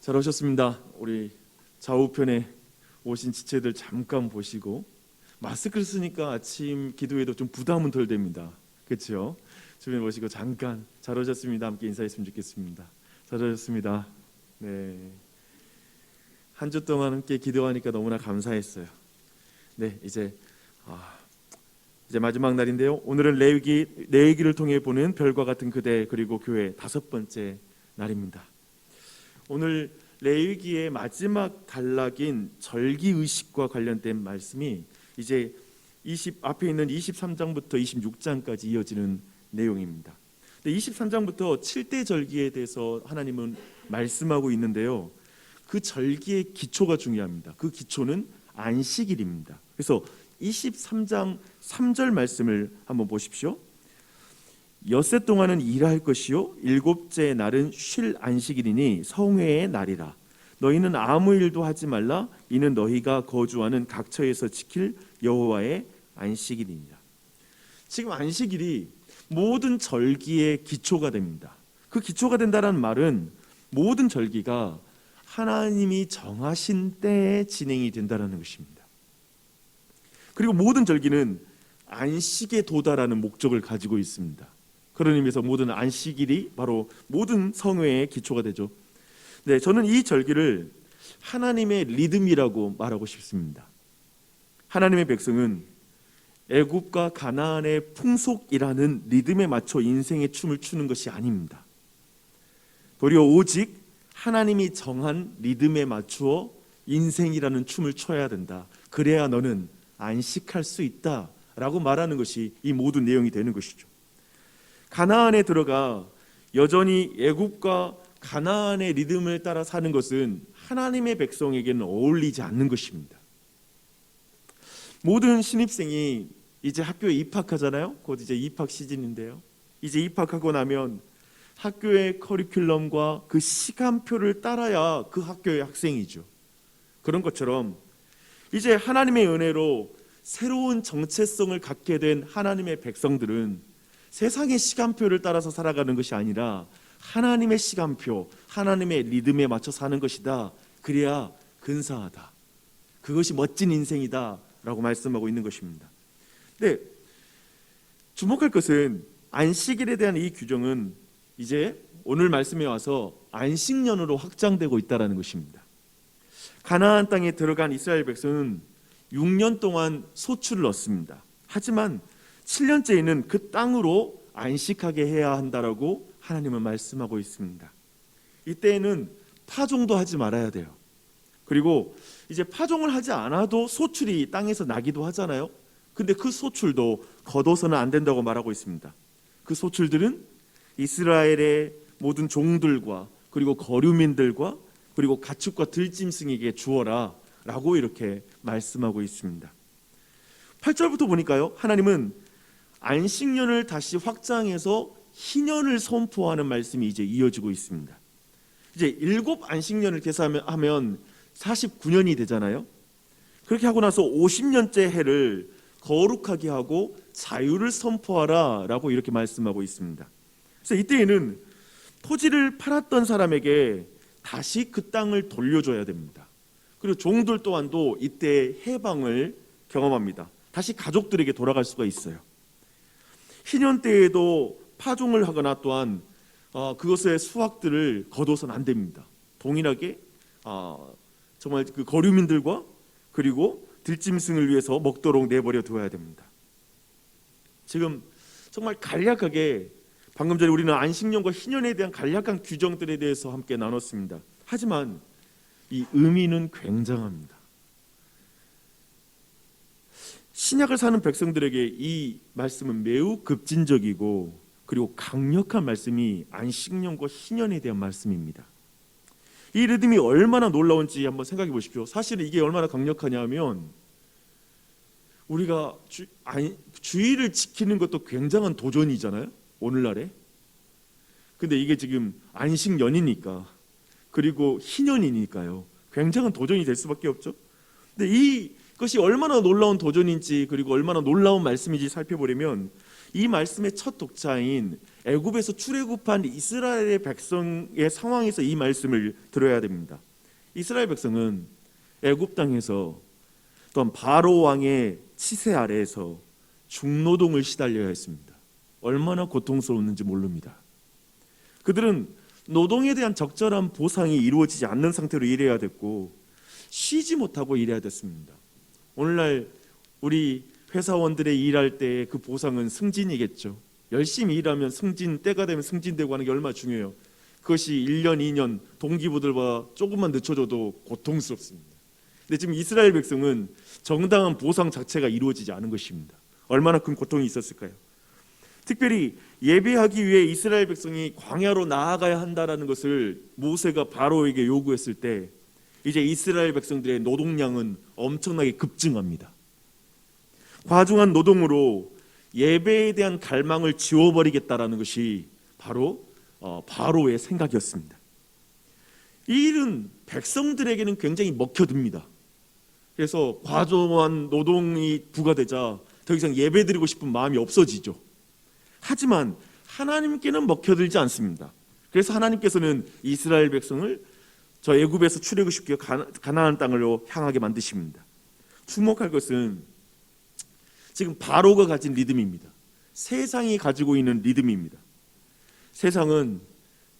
잘 오셨습니다. 우리 좌우편에 오신 지체들 잠깐 보시고, 마스크를 쓰니까 아침 기도에도 좀 부담은 덜 됩니다. 그렇죠? 주변에 보시고 잠깐 잘 오셨습니다. 함께 인사했으면 좋겠습니다. 잘 오셨습니다. 네, 한 주 동안 함께 기도하니까 너무나 감사했어요. 네, 이제 마지막 날인데요. 오늘은 레위기를 통해 보는 별과 같은 그대 그리고 교회 5번째 날입니다. 오늘 레위기의 마지막 단락인 절기의식과 관련된 말씀이 이제 앞에 있는 23장부터 26장까지 이어지는 내용입니다. 23장부터 7대 절기에 대해서 하나님은 말씀하고 있는데요. 그 절기의 기초가 중요합니다. 그 기초는 안식일입니다. 그래서 23장 3절 말씀을 한번 보십시오. 엿새 동안은 일할 것이요 일곱째 날은 쉴 안식일이니 성회의 날이라. 너희는 아무 일도 하지 말라. 이는 너희가 거주하는 각처에서 지킬 여호와의 안식일이니라. 지금 안식일이 모든 절기의 기초가 됩니다. 그 기초가 된다는 말은 모든 절기가 하나님이 정하신 때에 진행이 된다는 것입니다. 그리고 모든 절기는 안식에 도달하는 목적을 가지고 있습니다. 그런 의미에서 모든 안식일이 바로 모든 성회의 기초가 되죠. 네, 저는 이 절기를 하나님의 리듬이라고 말하고 싶습니다. 하나님의 백성은 애굽과 가나안의 풍속이라는 리듬에 맞춰 인생의 춤을 추는 것이 아닙니다. 도리어 오직 하나님이 정한 리듬에 맞추어 인생이라는 춤을 춰야 된다. 그래야 너는 안식할 수 있다라고 말하는 것이 이 모든 내용이 되는 것이죠. 가나안에 들어가 여전히 애굽과 가나안의 리듬을 따라 사는 것은 하나님의 백성에게는 어울리지 않는 것입니다. 모든 신입생이 이제 학교에 입학하잖아요. 곧 이제 입학 시즌인데요. 이제 입학하고 나면 학교의 커리큘럼과 그 시간표를 따라야 그 학교의 학생이죠. 그런 것처럼 이제 하나님의 은혜로 새로운 정체성을 갖게 된 하나님의 백성들은 세상의 시간표를 따라서 살아가는 것이 아니라 하나님의 시간표, 하나님의 리듬에 맞춰 사는 것이다. 그래야 근사하다. 그것이 멋진 인생이다 라고 말씀하고 있는 것입니다. 네, 주목할 것은 안식일에 대한 이 규정은 이제 오늘 말씀에 와서 안식년으로 확장되고 있다는 것입니다. 가나안 땅에 들어간 이스라엘 백성은 6년 동안 소출을 얻습니다. 하지만 7년째에는 그 땅으로 안식하게 해야 한다라고 하나님은 말씀하고 있습니다. 이때에는 파종도 하지 말아야 돼요. 그리고 이제 파종을 하지 않아도 소출이 땅에서 나기도 하잖아요. 근데 그 소출도 거둬서는 안 된다고 말하고 있습니다. 그 소출들은 이스라엘의 모든 종들과 그리고 거류민들과 그리고 가축과 들짐승에게 주어라 라고 이렇게 말씀하고 있습니다. 8절부터 보니까요, 하나님은 안식년을 다시 확장해서 희년을 선포하는 말씀이 이제 이어지고 있습니다. 이제 7 안식년을 계산하면 49년이 되잖아요. 그렇게 하고 나서 50년째 해를 거룩하게 하고 자유를 선포하라 라고 이렇게 말씀하고 있습니다. 그래서 이때에는 토지를 팔았던 사람에게 다시 그 땅을 돌려줘야 됩니다. 그리고 종들 또한도 이때 해방을 경험합니다. 다시 가족들에게 돌아갈 수가 있어요. 희년 때에도 파종을 하거나 또한 그것의 수확들을 거둬서는 안 됩니다. 동일하게 정말 그 거류민들과 그리고 들짐승을 위해서 먹도록 내버려 두어야 됩니다. 지금 정말 간략하게 방금 전에 우리는 안식년과 희년에 대한 간략한 규정들에 대해서 함께 나눴습니다. 하지만 이 의미는 굉장합니다. 신약을 사는 백성들에게 이 말씀은 매우 급진적이고 그리고 강력한 말씀이 안식년과 희년에 대한 말씀입니다. 이 리듬이 얼마나 놀라운지 한번 생각해 보십시오. 사실은 이게 얼마나 강력하냐면 우리가 주의를 지키는 것도 굉장한 도전이잖아요. 오늘날에. 근데 이게 지금 안식년이니까 그리고 희년이니까요. 굉장한 도전이 될 수밖에 없죠. 근데 이것이 얼마나 놀라운 도전인지 그리고 얼마나 놀라운 말씀인지 살펴보려면 이 말씀의 첫 독자인 애굽에서 출애굽한 이스라엘의 백성의 상황에서 이 말씀을 들어야 됩니다. 이스라엘 백성은 애굽 땅에서 또한 바로 왕의 치세 아래에서 중노동을 시달려야 했습니다. 얼마나 고통스러웠는지 모릅니다. 그들은 노동에 대한 적절한 보상이 이루어지지 않는 상태로 일해야 됐고 쉬지 못하고 일해야 됐습니다. 오늘날 우리 회사원들의 일할 때의 그 보상은 승진이겠죠. 열심히 일하면 승진, 때가 되면 승진되고 하는 게 얼마나 중요해요. 그것이 1년, 2년 동기부들보다 조금만 늦춰져도 고통스럽습니다. 근데 지금 이스라엘 백성은 정당한 보상 자체가 이루어지지 않은 것입니다. 얼마나 큰 고통이 있었을까요? 특별히 예배하기 위해 이스라엘 백성이 광야로 나아가야 한다는 것을 모세가 바로에게 요구했을 때 이제 이스라엘 백성들의 노동량은 엄청나게 급증합니다. 과중한 노동으로 예배에 대한 갈망을 지워버리겠다라는 것이 바로 바로의 생각이었습니다. 이 일은 백성들에게는 굉장히 먹혀듭니다. 그래서 과중한 노동이 부과되자 더 이상 예배드리고 싶은 마음이 없어지죠. 하지만 하나님께는 먹혀들지 않습니다. 그래서 하나님께서는 이스라엘 백성을 저 애굽에서 출애굽시켜 가나안 땅으로 향하게 만드십니다. 주목할 것은 지금 바로가 가진 리듬입니다. 세상이 가지고 있는 리듬입니다. 세상은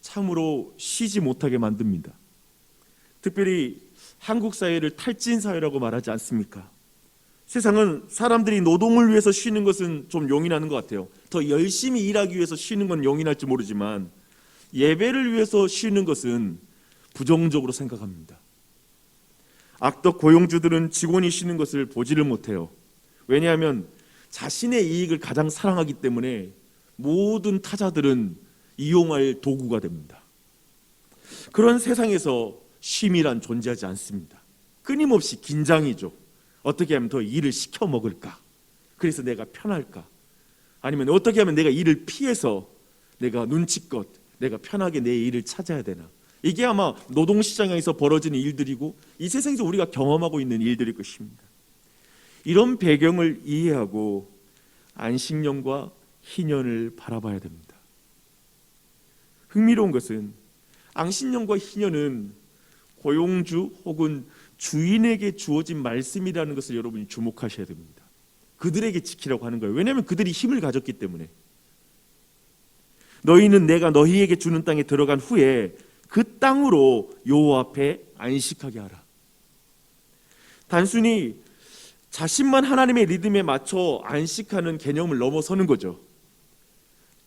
참으로 쉬지 못하게 만듭니다. 특별히 한국 사회를 탈진 사회라고 말하지 않습니까? 세상은 사람들이 노동을 위해서 쉬는 것은 좀 용인하는 것 같아요. 더 열심히 일하기 위해서 쉬는 건 용인할지 모르지만 예배를 위해서 쉬는 것은 부정적으로 생각합니다. 악덕 고용주들은 직원이 쉬는 것을 보지를 못해요. 왜냐하면 자신의 이익을 가장 사랑하기 때문에 모든 타자들은 이용할 도구가 됩니다. 그런 세상에서 쉼이란 존재하지 않습니다. 끊임없이 긴장이죠. 어떻게 하면 더 일을 시켜 먹을까? 그래서 내가 편할까? 아니면 어떻게 하면 내가 일을 피해서 내가 눈치껏 내가 편하게 내 일을 찾아야 되나? 이게 아마 노동시장에서 벌어지는 일들이고 이 세상에서 우리가 경험하고 있는 일들일 것입니다. 이런 배경을 이해하고 안식년과 희년을 바라봐야 됩니다. 흥미로운 것은 안식년과 희년은 고용주 혹은 주인에게 주어진 말씀이라는 것을 여러분이 주목하셔야 됩니다. 그들에게 지키라고 하는 거예요. 왜냐하면 그들이 힘을 가졌기 때문에. 너희는 내가 너희에게 주는 땅에 들어간 후에 그 땅으로 여호와 앞에 안식하게 하라. 단순히 자신만 하나님의 리듬에 맞춰 안식하는 개념을 넘어서는 거죠.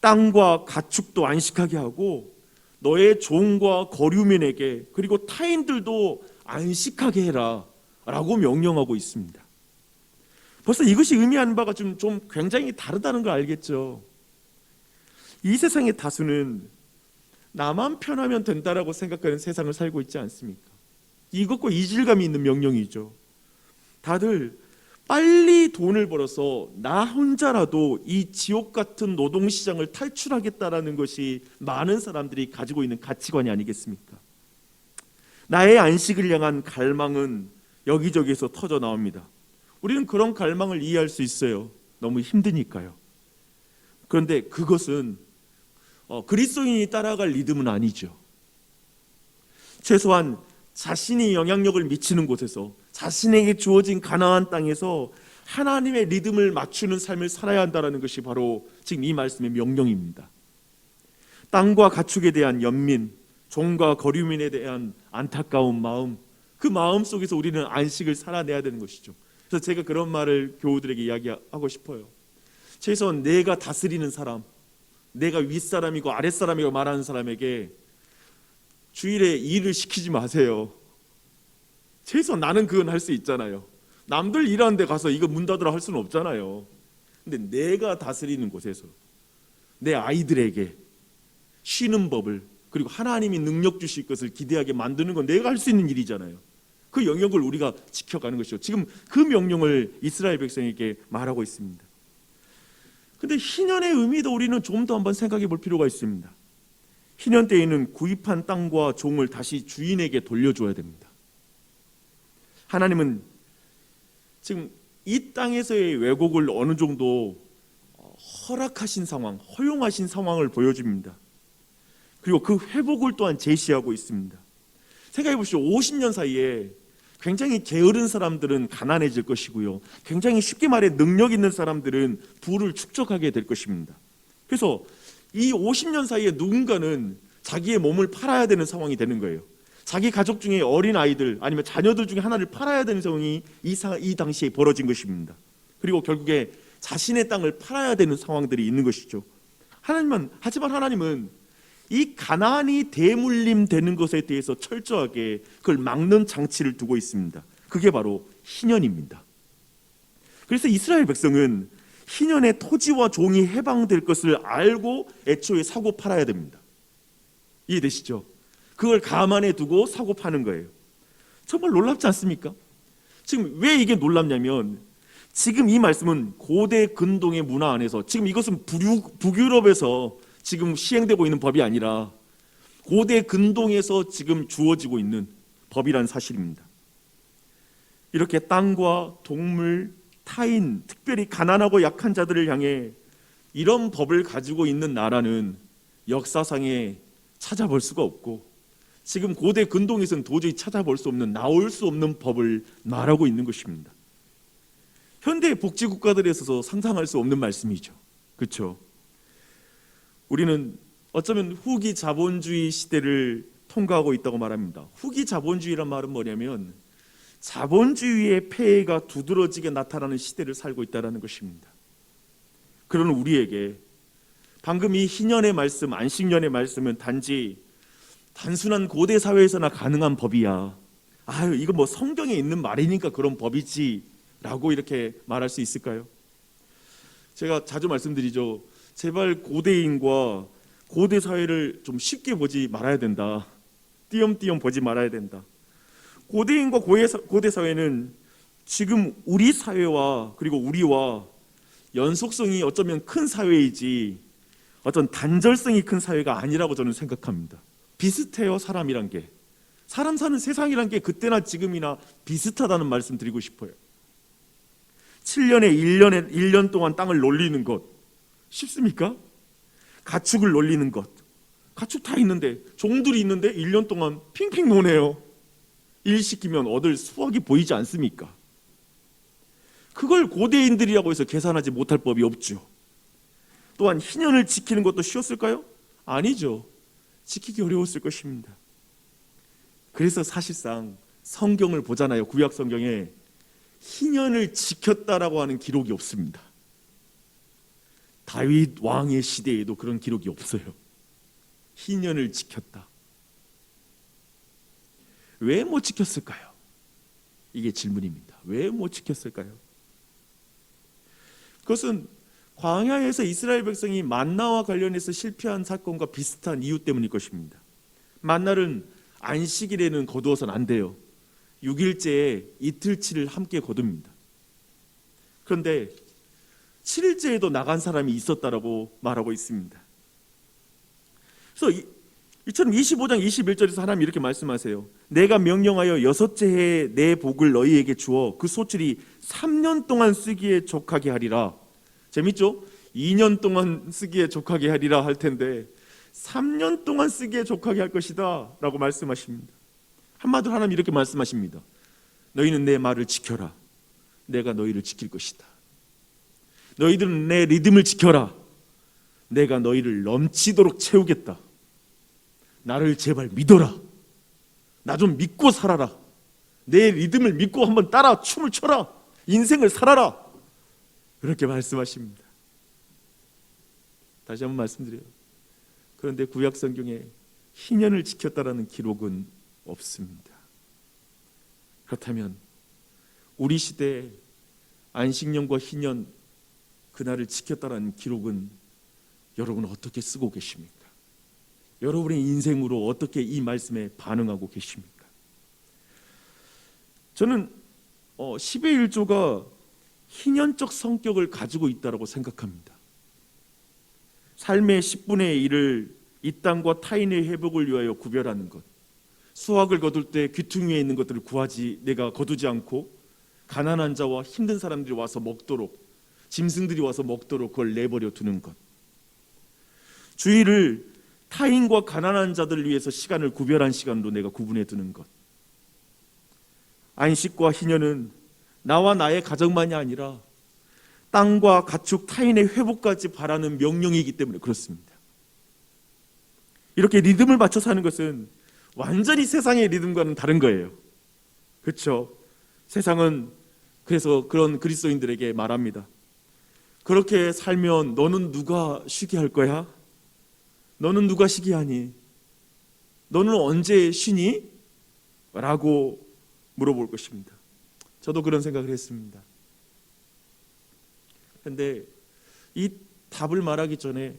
땅과 가축도 안식하게 하고 너의 종과 거류민에게 그리고 타인들도 안식하게 해라 라고 명령하고 있습니다. 벌써 이것이 의미하는 바가 좀 굉장히 다르다는 걸 알겠죠. 이 세상의 다수는 나만 편하면 된다라고 생각하는 세상을 살고 있지 않습니까? 이것과 이질감이 있는 명령이죠. 다들 빨리 돈을 벌어서 나 혼자라도 이 지옥 같은 노동시장을 탈출하겠다라는 것이 많은 사람들이 가지고 있는 가치관이 아니겠습니까? 나의 안식을 향한 갈망은 여기저기서 터져 나옵니다. 우리는 그런 갈망을 이해할 수 있어요. 너무 힘드니까요. 그런데 그것은 그리스도인이 따라갈 리듬은 아니죠. 최소한 자신이 영향력을 미치는 곳에서 자신에게 주어진 가나안 땅에서 하나님의 리듬을 맞추는 삶을 살아야 한다는 것이 바로 지금 이 말씀의 명령입니다. 땅과 가축에 대한 연민, 종과 거류민에 대한 안타까운 마음, 그 마음 속에서 우리는 안식을 살아내야 되는 것이죠. 그래서 제가 그런 말을 교우들에게 이야기하고 싶어요. 최소한 내가 다스리는 사람, 내가 윗사람이고 아랫사람이고 말하는 사람에게 주일에 일을 시키지 마세요. 최소한 나는 그건 할 수 있잖아요. 남들 일하는 데 가서 이거 문 닫으라 할 수는 없잖아요. 근데 내가 다스리는 곳에서 내 아이들에게 쉬는 법을, 그리고 하나님이 능력 주실 것을 기대하게 만드는 건 내가 할 수 있는 일이잖아요. 그 영역을 우리가 지켜가는 것이죠. 지금 그 명령을 이스라엘 백성에게 말하고 있습니다. 근데 희년의 의미도 우리는 좀 더 한번 생각해 볼 필요가 있습니다. 희년 때에는 구입한 땅과 종을 다시 주인에게 돌려줘야 됩니다. 하나님은 지금 이 땅에서의 왜곡을 어느 정도 허락하신 상황, 허용하신 상황을 보여줍니다. 그리고 그 회복을 또한 제시하고 있습니다. 생각해 보시죠. 50년 사이에 굉장히 게으른 사람들은 가난해질 것이고요, 굉장히 쉽게 말해 능력 있는 사람들은 부를 축적하게 될 것입니다. 그래서 이 50년 사이에 누군가는 자기의 몸을 팔아야 되는 상황이 되는 거예요. 자기 가족 중에 어린 아이들 아니면 자녀들 중에 하나를 팔아야 되는 상황이 이 당시에 벌어진 것입니다. 그리고 결국에 자신의 땅을 팔아야 되는 상황들이 있는 것이죠. 하지만 하나님은 이 가나안이 대물림되는 것에 대해서 철저하게 그걸 막는 장치를 두고 있습니다. 그게 바로 희년입니다. 그래서 이스라엘 백성은 희년의 토지와 종이 해방될 것을 알고 애초에 사고 팔아야 됩니다. 이해되시죠? 그걸 감안해 두고 사고 파는 거예요. 정말 놀랍지 않습니까? 지금 왜 이게 놀랍냐면, 지금 이 말씀은 고대 근동의 문화 안에서, 지금 이것은 북유럽에서 지금 시행되고 있는 법이 아니라 고대 근동에서 지금 주어지고 있는 법이라는 사실입니다. 이렇게 땅과 동물, 타인, 특별히 가난하고 약한 자들을 향해 이런 법을 가지고 있는 나라는 역사상에 찾아볼 수가 없고, 지금 고대 근동에서는 도저히 찾아볼 수 없는, 나올 수 없는 법을 말하고 있는 것입니다. 현대 복지 국가들에 있어서 상상할 수 없는 말씀이죠. 그렇죠? 우리는 어쩌면 후기 자본주의 시대를 통과하고 있다고 말합니다. 후기 자본주의란 말은 뭐냐면 자본주의의 폐해가 두드러지게 나타나는 시대를 살고 있다는 것입니다. 그런 우리에게 방금 이 희년의 말씀, 안식년의 말씀은 단순한 고대 사회에서나 가능한 법이야, 아유 이거 뭐 성경에 있는 말이니까 그런 법이지 라고 이렇게 말할 수 있을까요? 제가 자주 말씀드리죠. 제발 고대인과 고대 사회를 좀 쉽게 보지 말아야 된다. 띄엄띄엄 보지 말아야 된다. 고대인과 고대 사회는 지금 우리 사회와 그리고 우리와 연속성이 어쩌면 큰 사회이지 어떤 단절성이 큰 사회가 아니라고 저는 생각합니다. 비슷해요. 사람이란 게, 사람 사는 세상이란 게 그때나 지금이나 비슷하다는 말씀 드리고 싶어요. 7년에 1년 동안 땅을 놀리는 것 쉽습니까? 가축을 놀리는 것, 가축 다 있는데, 종들이 있는데 1년 동안 핑핑 노네요. 일 시키면 얻을 수확이 보이지 않습니까? 그걸 고대인들이라고 해서 계산하지 못할 법이 없죠. 또한 희년을 지키는 것도 쉬웠을까요? 아니죠. 지키기 어려웠을 것입니다. 그래서 사실상 성경을 보잖아요. 구약 성경에 희년을 지켰다라고 하는 기록이 없습니다. 다윗 왕의 시대에도 그런 기록이 없어요. 희년을 지켰다. 왜 못 지켰을까요? 이게 질문입니다. 왜 못 지켰을까요? 그것은 광야에서 이스라엘 백성이 만나와 관련해서 실패한 사건과 비슷한 이유 때문일 것입니다. 만나는 안식일에는 거두어서는 안 돼요. 6일째에 이틀치를 함께 거둡니다. 그런데 7일째에도 나간 사람이 있었다라고 말하고 있습니다. 그래서 이처럼 25장 21절에서 하나님이 이렇게 말씀하세요. 내가 명령하여 여섯째 해에 내 복을 너희에게 주어 그 소출이 3년 동안 쓰기에 족하게 하리라. 재밌죠? 2년 동안 쓰기에 족하게 하리라 할 텐데 3년 동안 쓰기에 족하게 할 것이다 라고 말씀하십니다. 한마디로 하나님 이렇게 말씀하십니다. 너희는 내 말을 지켜라. 내가 너희를 지킬 것이다. 너희들은 내 리듬을 지켜라. 내가 너희를 넘치도록 채우겠다. 나를 제발 믿어라. 나 좀 믿고 살아라. 내 리듬을 믿고 한번 따라 춤을 춰라. 인생을 살아라. 그렇게 말씀하십니다. 다시 한번 말씀드려요. 그런데 구약 성경에 희년을 지켰다라는 기록은 없습니다. 그렇다면 우리 시대에 안식년과 희년, 그날을 지켰다라는 기록은 여러분은 어떻게 쓰고 계십니까? 여러분의 인생으로 어떻게 이 말씀에 반응하고 계십니까? 저는 10의 1조가 희년적 성격을 가지고 있다고 생각합니다. 삶의 10분의 1을 이 땅과 타인의 회복을 위하여 구별하는 것, 수확을 거둘 때 귀퉁이에 있는 것들을 내가 거두지 않고 가난한 자와 힘든 사람들이 와서 먹도록, 짐승들이 와서 먹도록 그걸 내버려 두는 것. 주일을 타인과 가난한 자들을 위해서 시간을 구별한 시간으로 내가 구분해 두는 것. 안식과 희년은 나와 나의 가정만이 아니라 땅과 가축 타인의 회복까지 바라는 명령이기 때문에 그렇습니다. 이렇게 리듬을 맞춰 사는 것은 완전히 세상의 리듬과는 다른 거예요. 그렇죠? 세상은 그래서 그런 그리스도인들에게 말합니다. 그렇게 살면 너는 누가 쉬게 할 거야? 너는 누가 쉬게 하니? 너는 언제 쉬니? 라고 물어볼 것입니다. 저도 그런 생각을 했습니다. 그런데 이 답을 말하기 전에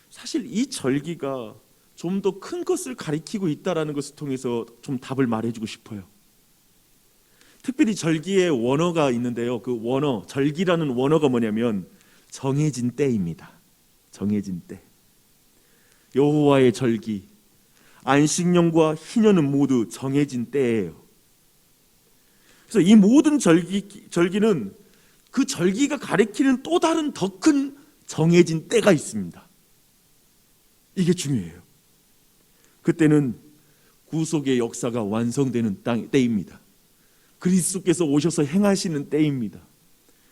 사실 이 절기가 좀 더 큰 것을 가리키고 있다는 것을 통해서 좀 답을 말해주고 싶어요. 특별히 절기의 원어가 있는데요. 그 원어, 절기라는 원어가 뭐냐면 정해진 때입니다. 정해진 때. 여호와의 절기, 안식년과 희년은 모두 정해진 때예요. 그래서 이 모든 절기는 그 절기가 가리키는 또 다른 더 큰 정해진 때가 있습니다. 이게 중요해요. 그때는 구속의 역사가 완성되는 때입니다. 그리스도께서 오셔서 행하시는 때입니다.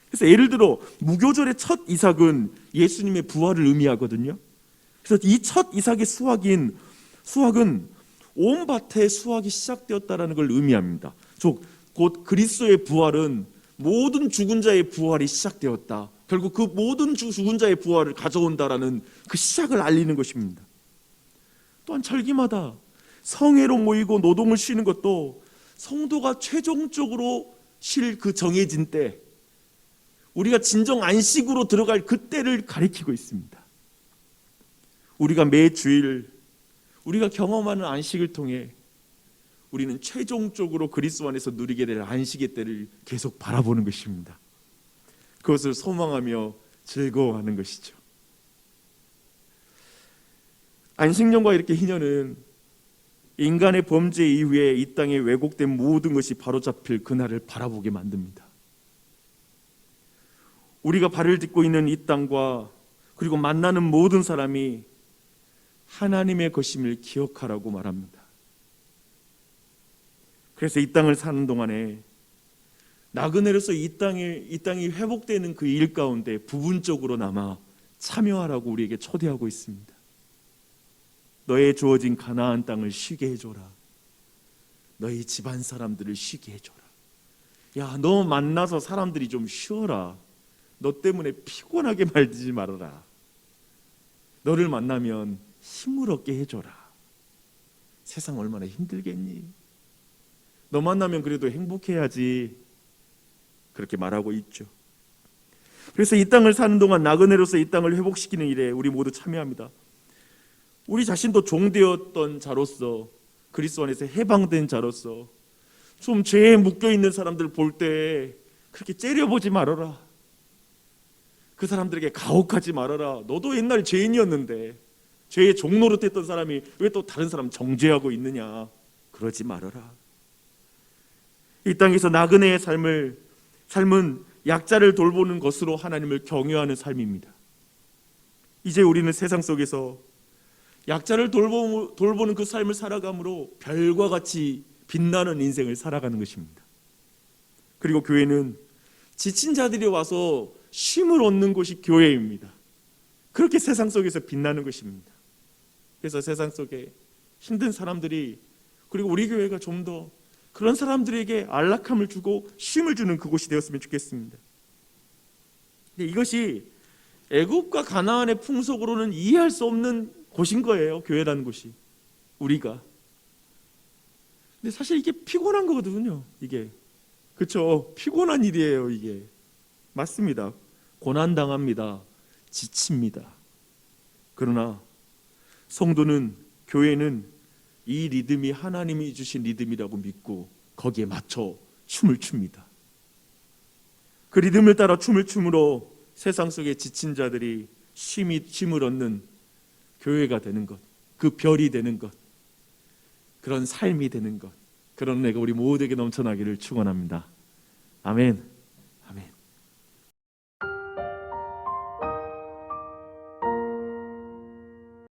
그래서 예를 들어 무교절의 첫 이삭은 예수님의 부활을 의미하거든요. 그래서 이 첫 이삭의 수확은 온 밭에 수확이 시작되었다는 걸 의미합니다. 곧 그리스도의 부활은 모든 죽은 자의 부활이 시작되었다. 결국 그 모든 죽은 자의 부활을 가져온다라는 그 시작을 알리는 것입니다. 또한 절기마다 성회로 모이고 노동을 쉬는 것도 성도가 최종적으로 쉴 그 정해진 때, 우리가 진정 안식으로 들어갈 그 때를 가리키고 있습니다. 우리가 매 주일 우리가 경험하는 안식을 통해 우리는 최종적으로 그리스도 안에서 누리게 될 안식의 때를 계속 바라보는 것입니다. 그것을 소망하며 즐거워하는 것이죠. 안식년과 이렇게 희년은 인간의 범죄 이후에 이 땅에 왜곡된 모든 것이 바로잡힐 그날을 바라보게 만듭니다. 우리가 발을 딛고 있는 이 땅과 그리고 만나는 모든 사람이 하나님의 것임을 기억하라고 말합니다. 그래서 이 땅을 사는 동안에 나그네로서 이 땅이 회복되는 그 일 가운데 부분적으로나마 참여하라고 우리에게 초대하고 있습니다. 너의 주어진 가나안 땅을 쉬게 해줘라. 너희 집안 사람들을 쉬게 해줘라. 야, 너 만나서 사람들이 좀 쉬어라. 너 때문에 피곤하게 말지 말아라. 너를 만나면 힘을 얻게 해줘라. 세상 얼마나 힘들겠니? 너 만나면 그래도 행복해야지. 그렇게 말하고 있죠. 그래서 이 땅을 사는 동안 나그네로서 이 땅을 회복시키는 일에 우리 모두 참여합니다. 우리 자신도 종되었던 자로서, 그리스도 안에서 해방된 자로서 좀 죄에 묶여있는 사람들 볼 때 그렇게 째려보지 말아라. 그 사람들에게 가혹하지 말아라. 너도 옛날 죄인이었는데 죄의 종노릇했던 사람이 왜 또 다른 사람 정죄하고 있느냐. 그러지 말아라. 이 땅에서 나그네의 삶은 약자를 돌보는 것으로 하나님을 경외하는 삶입니다. 이제 우리는 세상 속에서 약자를 돌보는 그 삶을 살아감으로 별과 같이 빛나는 인생을 살아가는 것입니다. 그리고 교회는 지친 자들이 와서 쉼을 얻는 곳이 교회입니다. 그렇게 세상 속에서 빛나는 것입니다. 그래서 세상 속에 힘든 사람들이, 그리고 우리 교회가 좀 더 그런 사람들에게 안락함을 주고 쉼을 주는 그곳이 되었으면 좋겠습니다. 근데 이것이 애굽과 가나안의 풍속으로는 이해할 수 없는 곳인 거예요. 교회라는 곳이. 우리가. 근데 사실 이게 피곤한 거거든요. 이게. 그렇죠. 피곤한 일이에요. 이게. 맞습니다. 고난당합니다. 지칩니다. 그러나 성도는, 교회는 이 리듬이 하나님이 주신 리듬이라고 믿고 거기에 맞춰 춤을 춥니다. 그 리듬을 따라 춤을 춤으로 세상 속에 지친 자들이 쉼을 얻는 교회가 되는 것, 그 별이 되는 것, 그런 삶이 되는 것, 그런 은혜가 우리 모두에게 넘쳐나기를 축원합니다. 아멘.